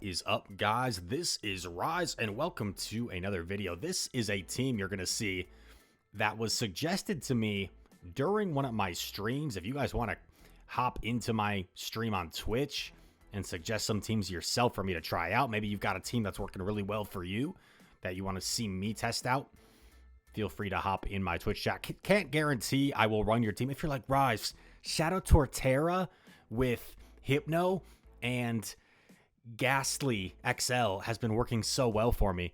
is up, guys? This is Rise, and welcome to another video. This is a team you're going to see that was suggested to me during one of my streams. If you guys want to hop into my stream on Twitch and suggest some teams yourself for me to try out, maybe you've got a team that's working really well for you that you want to see me test out, feel free to hop in my Twitch chat. Can't guarantee I will run your team. If you're like, Rise, Shadow Torterra with Hypno and Ghastly XL has been working so well for me.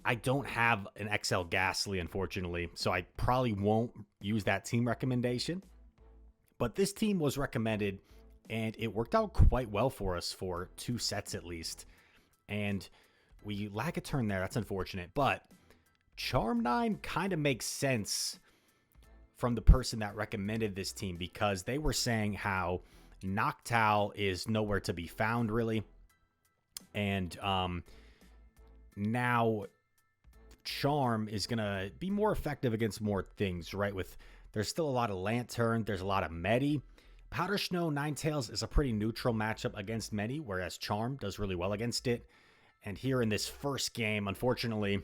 I don't have an XL Ghastly, unfortunately, so I probably won't use that team recommendation. But this team was recommended, and it worked out quite well for us for 2 sets at least. And we lack a turn there. That's unfortunate. But Charm 9 kind of makes sense from the person that recommended this team, because they were saying how Noctowl is nowhere to be found, really. And now Charm is going to be more effective against more things, right? There's still a lot of Lantern. There's a lot of Medi. Powder Snow Ninetales is a pretty neutral matchup against Medi, whereas Charm does really well against it. And here in this first game, unfortunately,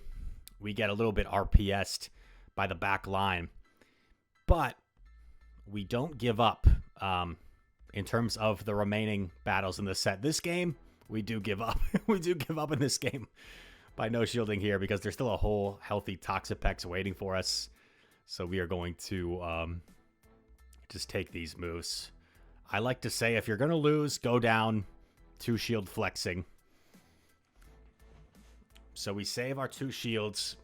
we get a little bit RPS'd by the back line. But we don't give up in terms of the remaining battles in the set. This game, we do give up. We do give up in this game by no shielding here, because there's still a whole healthy Toxapex waiting for us. So we are going to just take these moves. I like to say, if you're going to lose, go down 2 shield flexing. So we save our 2 shields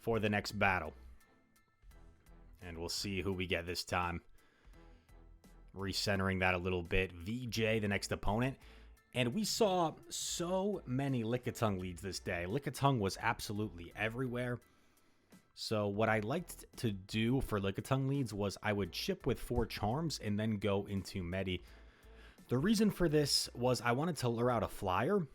for the next battle. And we'll see who we get this time. Recentering that a little bit. VJ, the next opponent. And we saw so many Lickitung leads this day. Lickitung was absolutely everywhere. So what I liked to do for Lickitung leads was I would chip with 4 charms and then go into Medi. The reason for this was I wanted to lure out a flyer.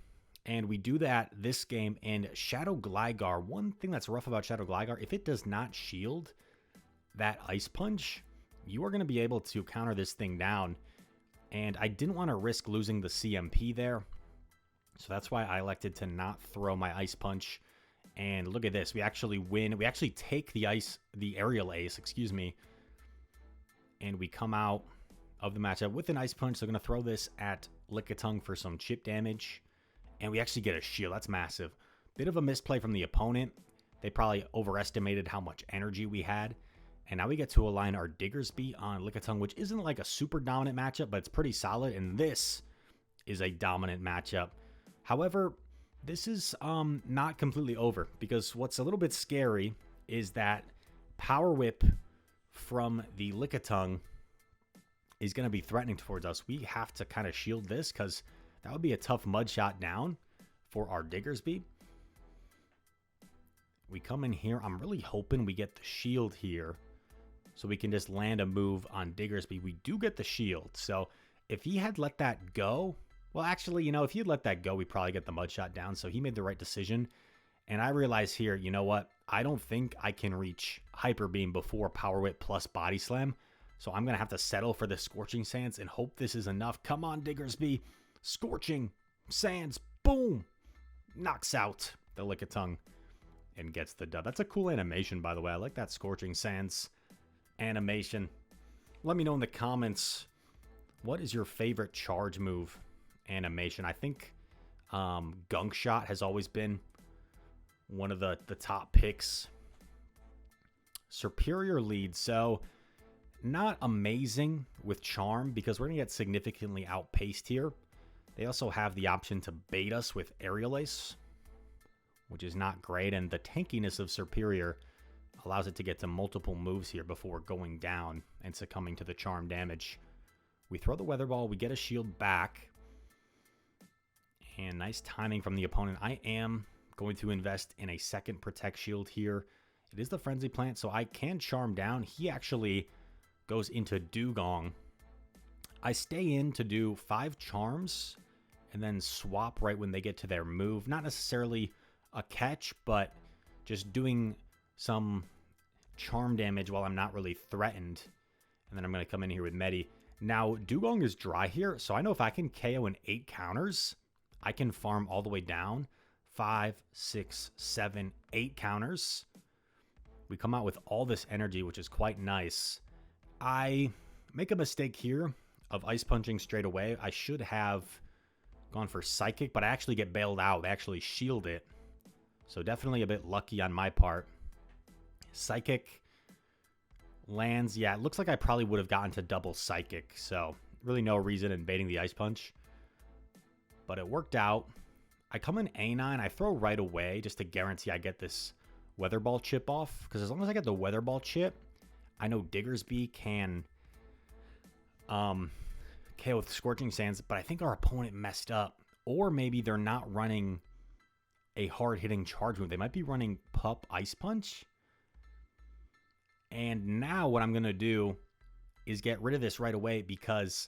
And we do that this game. And Shadow Gligar, one thing that's rough about Shadow Gligar, if it does not shield that Ice Punch, you are going to be able to counter this thing down. And I didn't want to risk losing the CMP there. So that's why I elected to not throw my Ice Punch. And look at this. We actually win. We actually take the Aerial Ace, excuse me. And we come out of the matchup with an Ice Punch. So I'm going to throw this at Lickitung for some chip damage. And we actually get a shield. That's massive. Bit of a misplay from the opponent. They probably overestimated how much energy we had. And now we get to align our Diggersby on Lickitung, which isn't like a super dominant matchup, but it's pretty solid. And this is a dominant matchup. However, this is not completely over, because what's a little bit scary is that Power Whip from the Lickitung is going to be threatening towards us. We have to kind of shield this, because that would be a tough mud shot down for our Diggersby. We come in here. I'm really hoping we get the shield here, so we can just land a move on Diggersby. We do get the shield. So if he had let that go, well, actually, if he had let that go, we probably get the mud shot down. So he made the right decision. And I realize here, you know what? I don't think I can reach Hyper Beam before Power Whip plus Body Slam. So I'm going to have to settle for the Scorching Sands and hope this is enough. Come on, Diggersby. Scorching Sands. Boom. Knocks out the Lickitung and gets the dub. That's a cool animation, by the way. I like that Scorching Sands animation. Let me know in the comments, what is your favorite charge move animation? I think Gunk Shot has always been one of the top picks. Superior lead, so not amazing with Charm, because we're gonna get significantly outpaced here. They also have the option to bait us with Aerial Ace, which is not great, and the tankiness of Superior allows it to get to multiple moves here before going down and succumbing to the charm damage. We throw the Weather Ball. We get a shield back. And nice timing from the opponent. I am going to invest in a second Protect Shield here. It is the Frenzy Plant, so I can charm down. He actually goes into Dugong. I stay in to do 5 charms and then swap right when they get to their move. Not necessarily a catch, but just doing some charm damage while I'm not really threatened. And then I'm going to come in here with Medi. Now, Dugong is dry here, so I know if I can KO in 8 counters, I can farm all the way down 5, 6, 7, 8 counters. We come out with all this energy, which is quite nice. I make a mistake here of ice punching straight away. I should have gone for psychic, but I actually get bailed out. They actually shield it. So definitely a bit lucky on my part. Psychic lands. Yeah, it looks like I probably would have gotten to double psychic. So really no reason in baiting the ice punch. But it worked out. I come in A9. I throw right away just to guarantee I get this Weather Ball chip off. Because as long as I get the Weather Ball chip, I know Diggersby can KO with Scorching Sands. But I think our opponent messed up. Or maybe they're not running a hard-hitting charge move. They might be running Pup Ice Punch. And now what I'm going to do is get rid of this right away because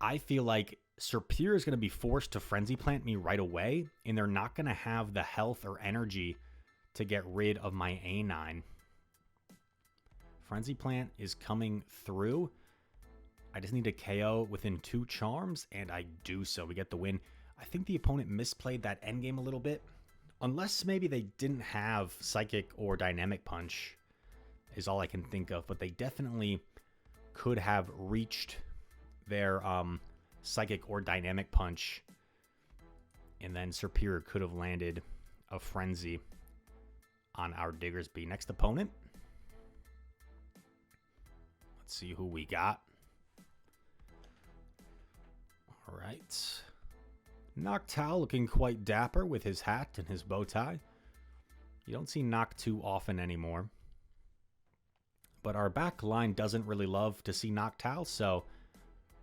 I feel like Serpere is going to be forced to Frenzy Plant me right away, and they're not going to have the health or energy to get rid of my A9. Frenzy Plant is coming through. I just need to KO within 2 charms, and I do so. We get the win. I think the opponent misplayed that endgame a little bit. Unless maybe they didn't have Psychic or Dynamic Punch is all I can think of. But they definitely could have reached their Psychic or Dynamic Punch. And then Serpere could have landed a Frenzy on our Diggersby. Next opponent. Let's see who we got. All right. Noctowl looking quite dapper with his hat and his bow tie. You don't see Noct too often anymore. But our back line doesn't really love to see Noctowl, so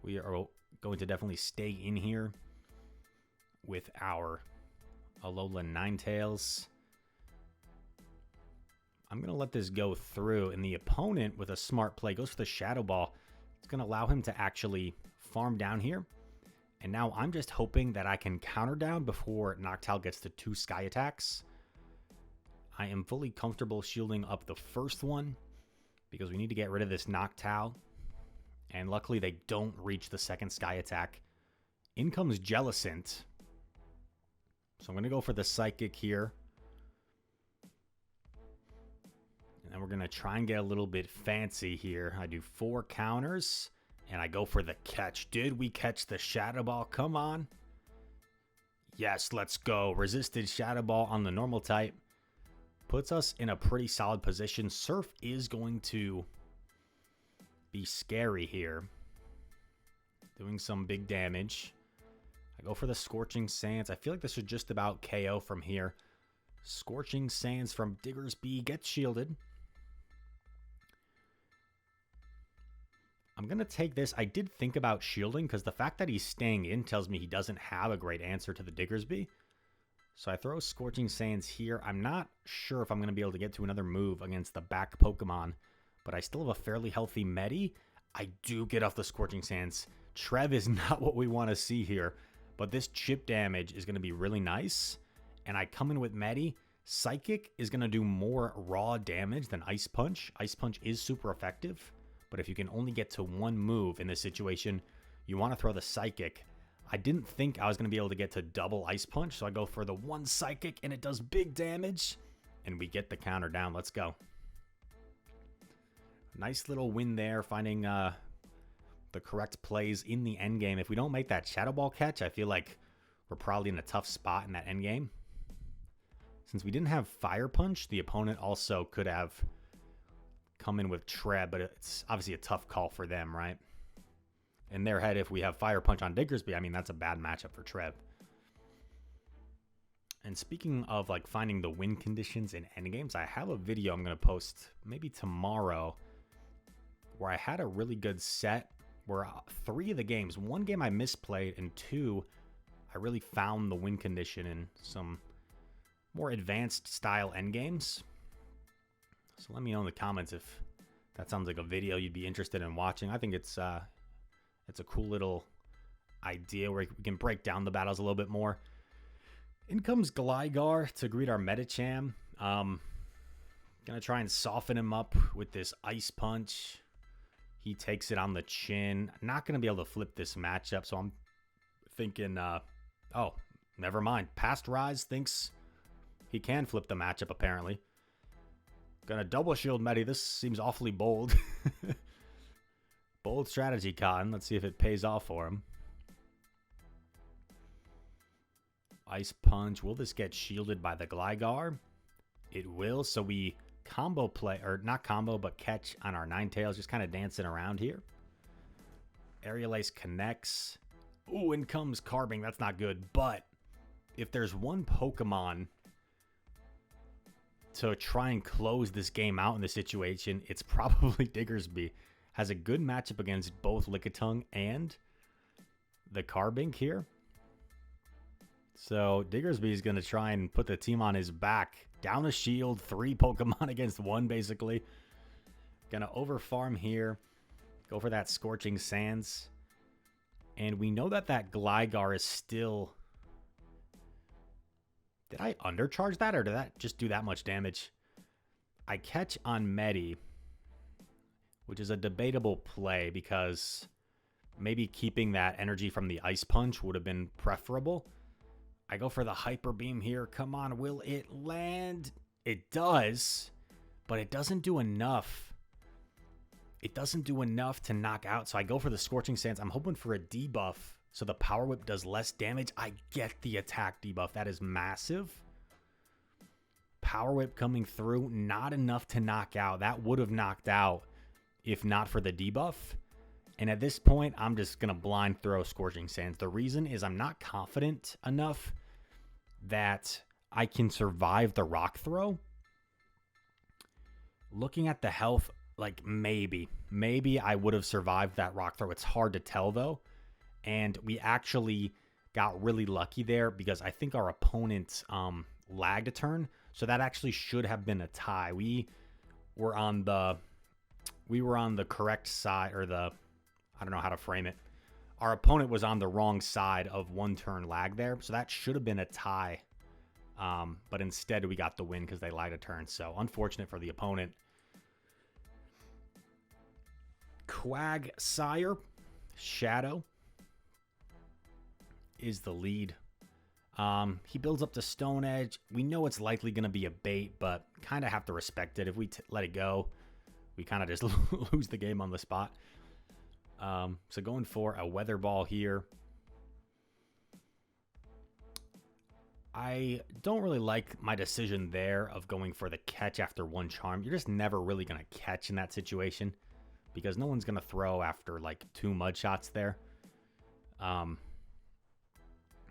we are going to definitely stay in here with our Alola Ninetales. I'm going to let this go through, and the opponent, with a smart play, goes for the Shadow Ball. It's going to allow him to actually farm down here. And now I'm just hoping that I can counter down before Noctowl gets to 2 Sky Attacks. I am fully comfortable shielding up the first one because we need to get rid of this Noctowl. And luckily they don't reach the second Sky Attack. In comes Jellicent. So I'm going to go for the Psychic here. And then we're going to try and get a little bit fancy here. I do 4 counters. And I go for the catch. Did we catch the Shadow Ball? Come on. Yes, let's go. Resisted Shadow Ball on the normal type. Puts us in a pretty solid position. Surf is going to be scary here. Doing some big damage. I go for the Scorching Sands. I feel like this should just about KO from here. Scorching Sands from Diggersby gets shielded. I'm going to take this. I did think about shielding because the fact that he's staying in tells me he doesn't have a great answer to the Diggersby. So I throw Scorching Sands here. I'm not sure if I'm going to be able to get to another move against the back Pokemon, but I still have a fairly healthy Medi. I do get off the Scorching Sands. Trev is not what we want to see here, but this chip damage is going to be really nice. And I come in with Medi. Psychic is going to do more raw damage than Ice Punch. Ice Punch is super effective. But if you can only get to 1 move in this situation, you want to throw the Psychic. I didn't think I was going to be able to get to double Ice Punch, so I go for the 1 Psychic, and it does big damage. And we get the counter down. Let's go. Nice little win there, finding the correct plays in the endgame. If we don't make that Shadow Ball catch, I feel like we're probably in a tough spot in that endgame. Since we didn't have Fire Punch, the opponent also could have come in with Treb, but it's obviously a tough call for them, right? In their head, if we have Fire Punch on Diggersby, I mean, that's a bad matchup for Treb. And speaking of like finding the win conditions in endgames, I have a video I'm going to post maybe tomorrow where I had a really good set where 3 of the games, 1 game I misplayed and 2, I really found the win condition in some more advanced style endgames. So let me know in the comments if that sounds like a video you'd be interested in watching. I think it's a cool little idea where we can break down the battles a little bit more. In comes Gligar to greet our Medicham. Gonna try and soften him up with this Ice Punch. He takes it on the chin. Not gonna be able to flip this matchup, so I'm thinking Oh, never mind. Past Rise thinks he can flip the matchup, apparently. Gonna double shield Medi. This seems awfully bold. Bold strategy, Cotton. Let's see if it pays off for him. Ice Punch. Will this get shielded by the Gligar? It will. So we combo play, or not combo, but catch on our Ninetales. Just kind of dancing around here. Aerial Ace connects. Ooh, in comes Carbing. That's not good. But if there's one Pokemon to try and close this game out in this situation, it's probably Diggersby. Has a good matchup against both Lickitung and the Carbink here. So Diggersby is going to try and put the team on his back. Down a shield, 3 Pokemon against 1, basically. Going to overfarm here. Go for that Scorching Sands. And we know that that Gligar is still... Did I undercharge that, or did that just do that much damage? I catch on Medi, which is a debatable play because maybe keeping that energy from the Ice Punch would have been preferable. I go for the Hyper Beam here. Come on, will it land? It does, but it doesn't do enough. It doesn't do enough to knock out, so I go for the Scorching Sands. I'm hoping for a debuff so the Power Whip does less damage. I get the attack debuff. That is massive. Power Whip coming through. Not enough to knock out. That would have knocked out if not for the debuff. And at this point, I'm just going to blind throw Scorching Sands. The reason is I'm not confident enough that I can survive the Rock Throw. Looking at the health, like maybe I would have survived that Rock Throw. It's hard to tell, though. And we actually got really lucky there because I think our opponent lagged a turn. So that actually should have been a tie. We were on the correct side, or the, I don't know how to frame it. Our opponent was on the wrong side of 1 turn lag there. So that should have been a tie. But instead we got the win because they lagged a turn. So unfortunate for the opponent. Quagsire Shadow is the lead. He builds up to Stone Edge. We know it's likely going to be a bait, but kind of have to respect it. If we let it go, we kind of just lose the game on the spot. So going for a Weather Ball here. I don't really like my decision there of going for the catch after 1 charm. You're just never really going to catch in that situation because no one's going to throw after like 2 mud shots there.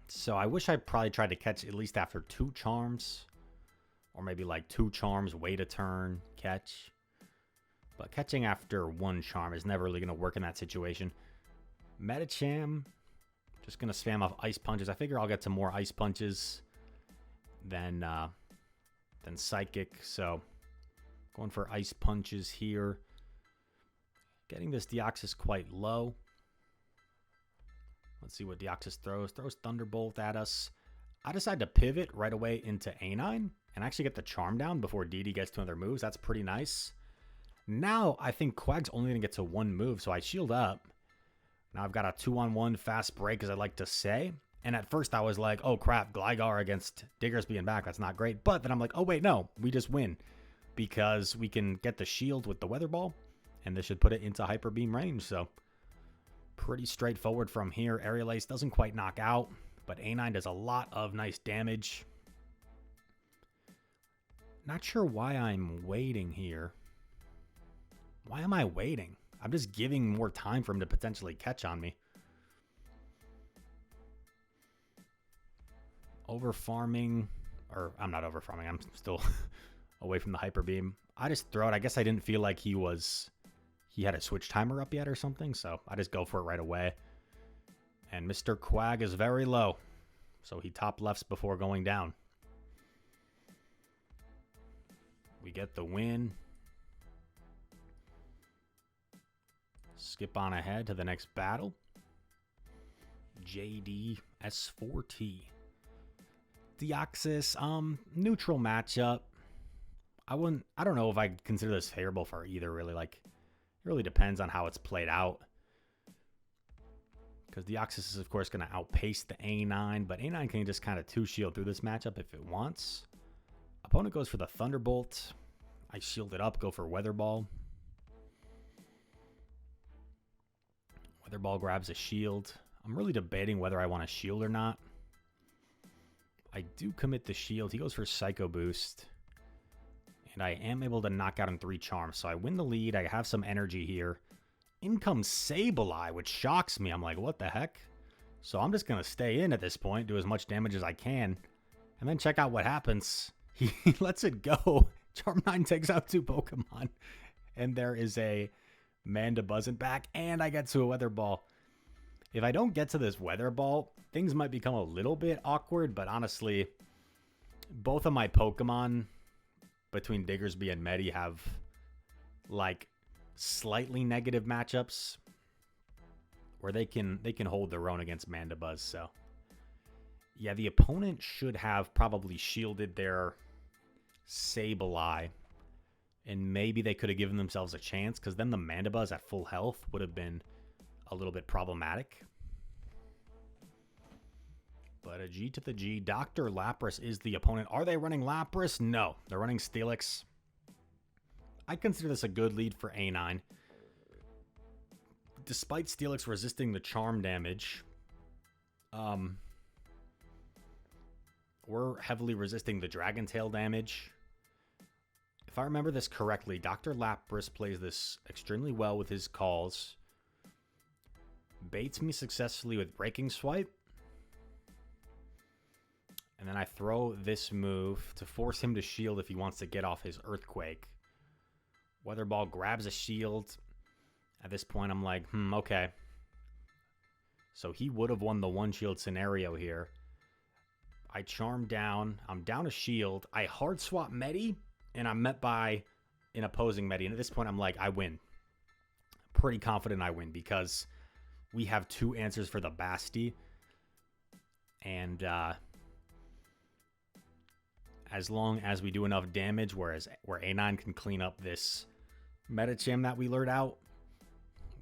So I wish I probably tried to catch at least after 2 charms, or maybe like 2 charms, wait a turn, catch. But catching after 1 charm is never really going to work in that situation. Medicham, just going to spam off Ice Punches. I figure I'll get some more Ice Punches than Psychic. So going for Ice Punches here. Getting this Deoxys quite low. Let's see what Deoxys throws. Throws Thunderbolt at us. I decide to pivot right away into A9 and actually get the Charm down before DD gets to another moves. That's pretty nice. Now I think Quag's only going to get to 1 move, so I shield up. Now I've got a 2-on-1 fast break, as I like to say. And at first I was like, oh crap, Gligar against Diggersby and back. That's not great. But then I'm like, oh wait, no, we just win. Because we can get the shield with the Weather Ball. And this should put it into Hyper Beam range, so... Pretty straightforward from here. Aerial Ace doesn't quite knock out, but A9 does a lot of nice damage. Not sure why I'm waiting here. Why am I waiting? I'm just giving more time for him to potentially catch on me. Overfarming, or I'm not overfarming. I'm still away from the Hyper Beam. I just throw it. I guess I didn't feel like he had a switch timer up yet or something, so I just go for it right away. And Mr. Quag is very low, so he top lefts before going down. We get the win. Skip on ahead to the next battle. JD S4T. Deoxys, neutral matchup. I don't know if I consider this favorable for either, really. Like, it really depends on how it's played out. because Deoxys is, of course, going to outpace the A9, but A9 can just kind of two-shield through this matchup if it wants. Opponent goes for the Thunderbolt. I shield it up, go for Weather Ball. Weather Ball grabs a shield. I'm really debating whether I want to shield or not. I do commit the shield. He goes for Psycho Boost. And I am able to knock out him 3 charms. So I win the lead. I have some energy here. In comes Sableye, which shocks me. I'm like, what the heck? So I'm just going to stay in at this point, do as much damage as I can, and then check out what happens. He lets it go. Charm9 takes out 2 Pokemon. And there is a Mandabuzzin back, and I get to a Weather Ball. If I don't get to this Weather Ball, things might become a little bit awkward, but honestly, both of my Pokemon between Diggersby and Medi have, like, slightly negative matchups where they can hold their own against Mandibuzz. So yeah, the opponent should have probably shielded their Sableye, and maybe they could have given themselves a chance, because then the Mandibuzz at full health would have been a little bit problematic. But a G to the G. Dr. Lapras is the opponent. Are they running Lapras? No, they're running Steelix. I consider this a good lead for A9. Despite Steelix resisting the charm damage, we're heavily resisting the Dragon Tail damage. If I remember this correctly, Dr. Lapras plays this extremely well with his calls. Baits me successfully with Breaking Swipe. And then I throw this move to force him to shield if he wants to get off his Earthquake. Weather Ball grabs a shield. At this point, I'm like, okay. So he would have won the one shield scenario here. I charm down. I'm down a shield. I hard swap Medi, and I'm met by an opposing Medi. And at this point, I'm like, I win. Pretty confident I win, because we have 2 answers for the Basti. And as long as we do enough damage, where A9 can clean up this Medicham that we lured out,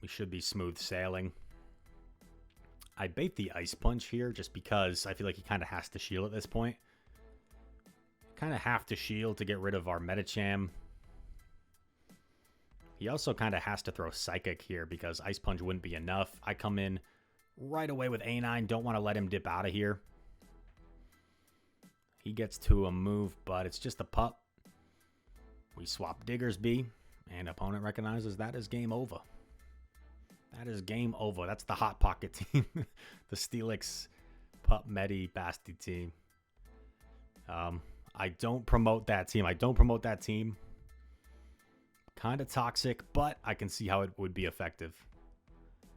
we should be smooth sailing. I bait the Ice Punch here just because I feel like he kind of has to shield at this point. Kind of have to shield to get rid of our Medicham. He also kind of has to throw Psychic here because Ice Punch wouldn't be enough. I come in right away with A9. Don't want to let him dip out of here. He gets to a move, but it's just a pup. We swap Diggersby, and opponent recognizes that is game over. That is game over. That's the Hot Pocket team. The Steelix, Pup, Medi, Basti team. I don't promote that team. Kind of toxic, but I can see how it would be effective.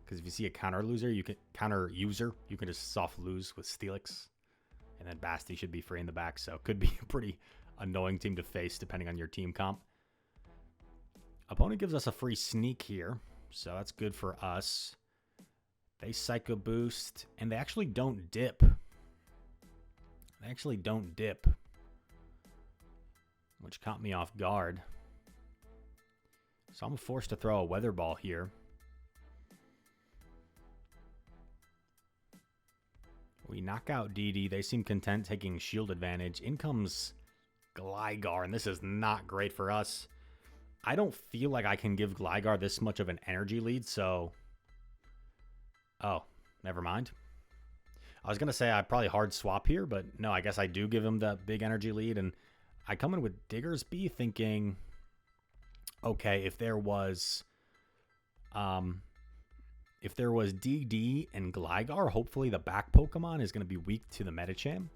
Because if you see a counter user, you can just soft lose with Steelix. And then Basti should be free in the back. So it could be a pretty annoying team to face depending on your team comp. Opponent gives us a free sneak here. So that's good for us. They Psycho Boost. And they actually don't dip. Which caught me off guard. So I'm forced to throw a Weather Ball here. We knock out DD. They seem content taking shield advantage. In comes Gligar, and this is not great for us. I don't feel like I can give Gligar this much of an energy lead, so... Oh, never mind. I was going to say I'd probably hard swap here, but no, I guess I do give him the big energy lead, and I come in with Diggersby thinking, okay, if there was DD and Gligar, hopefully the back Pokemon is going to be weak to the Medicham.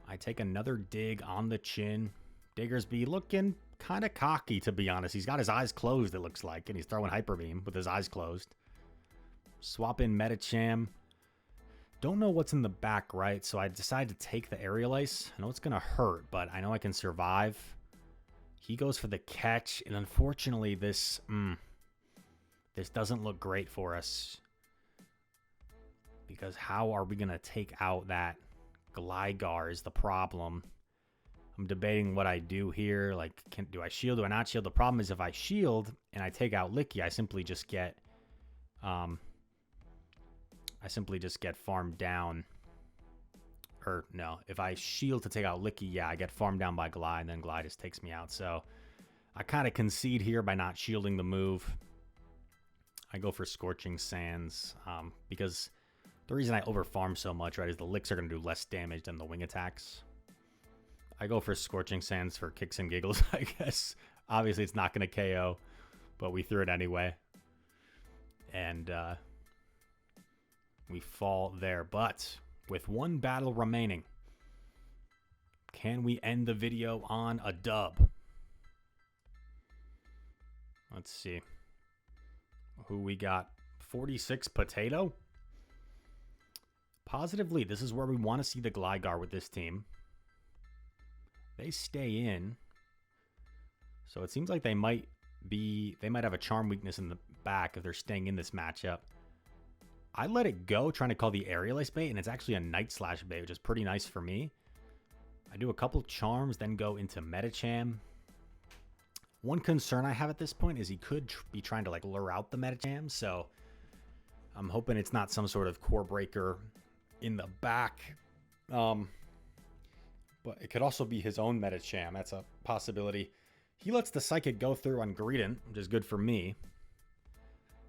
I take another dig on the chin. Diggersby looking kind of cocky, to be honest. He's got his eyes closed, it looks like, and he's throwing Hyper Beam with his eyes closed. Swap in Medicham. Don't know what's in the back right, so I decide to take the Aerial Ice. I know it's going to hurt, but I know I can survive. He goes for the catch, and unfortunately this doesn't look great for us. Because how are we going to take out that Gligar is the problem. I'm debating what I do here. Like, do I shield? Do I not shield? The problem is if I shield and I take out Licky, I simply just get I simply just get farmed down. Or no, if I shield to take out Licky, yeah, I get farmed down by Glide, and then Glide just takes me out. So I kind of concede here by not shielding the move. I go for Scorching Sands because the reason I overfarm so much, right, is the licks are going to do less damage than the wing attacks. I go for Scorching Sands for kicks and giggles, I guess. Obviously, it's not going to KO, but we threw it anyway. And we fall there. But with one battle remaining, can we end the video on a dub? Let's see. Who we got? 46 Potato? Positively, this is where we want to see the Gligar with this team. They stay in. So it seems like they might have a charm weakness in the back if they're staying in this matchup. I let it go trying to call the Aerial Ace bait, and it's actually a Night Slash bait, which is pretty nice for me. I do a couple charms, then go into Medicham. One concern I have at this point is he could be trying to like lure out the Medicham, so I'm hoping it's not some sort of core breaker in the back. But it could also be his own Medicham. That's a possibility. He lets the Psychic go through on Greedent, which is good for me.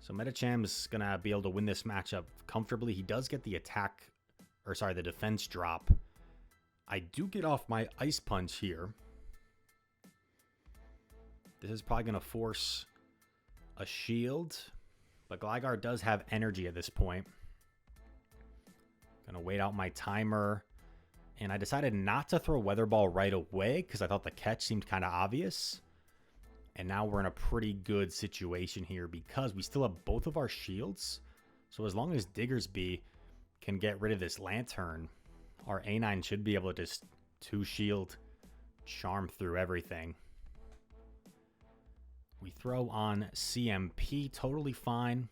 So Medicham is going to be able to win this matchup comfortably. He does get the attack, or sorry, the defense drop. I do get off my Ice Punch here. This is probably going to force a shield, but Gligar does have energy at this point. Going to wait out my timer, and I decided not to throw Weather Ball right away because I thought the catch seemed kind of obvious. And now we're in a pretty good situation here because we still have both of our shields. So as long as Diggersby can get rid of this Lantern, our A9 should be able to just 2-shield charm through everything. We throw on CMP, totally fine.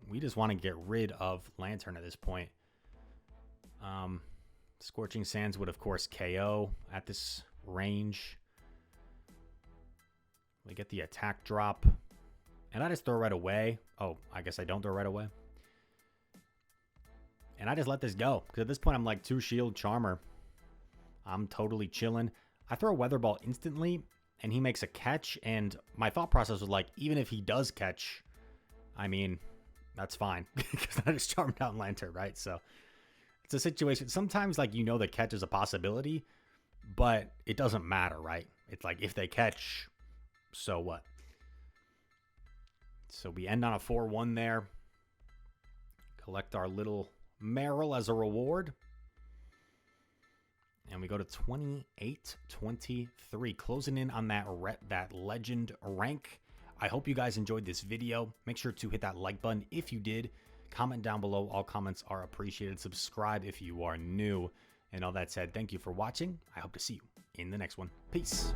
We just want to get rid of Lantern at this point. Scorching Sands would, of course, KO at this range. We get the attack drop. And I just throw right away. Oh, I guess I don't throw right away. And I just let this go. Because at this point, I'm like 2-shield charmer. I'm totally chilling. I throw a Weather Ball instantly, and he makes a catch. And my thought process was like, even if he does catch, I mean, that's fine. Because I just charmed out Lantern, right? So it's a situation. Sometimes, like, you know the catch is a possibility, but it doesn't matter, right? It's like, if they catch, so what? So we end on a 4-1 there. Collect our little Meryl as a reward. And we go to 28-23, closing in on that legend rank. I hope you guys enjoyed this video. Make sure to hit that like button if you did. Comment down below. All comments are appreciated. Subscribe if you are new. And all that said, thank you for watching. I hope to see you in the next one. Peace.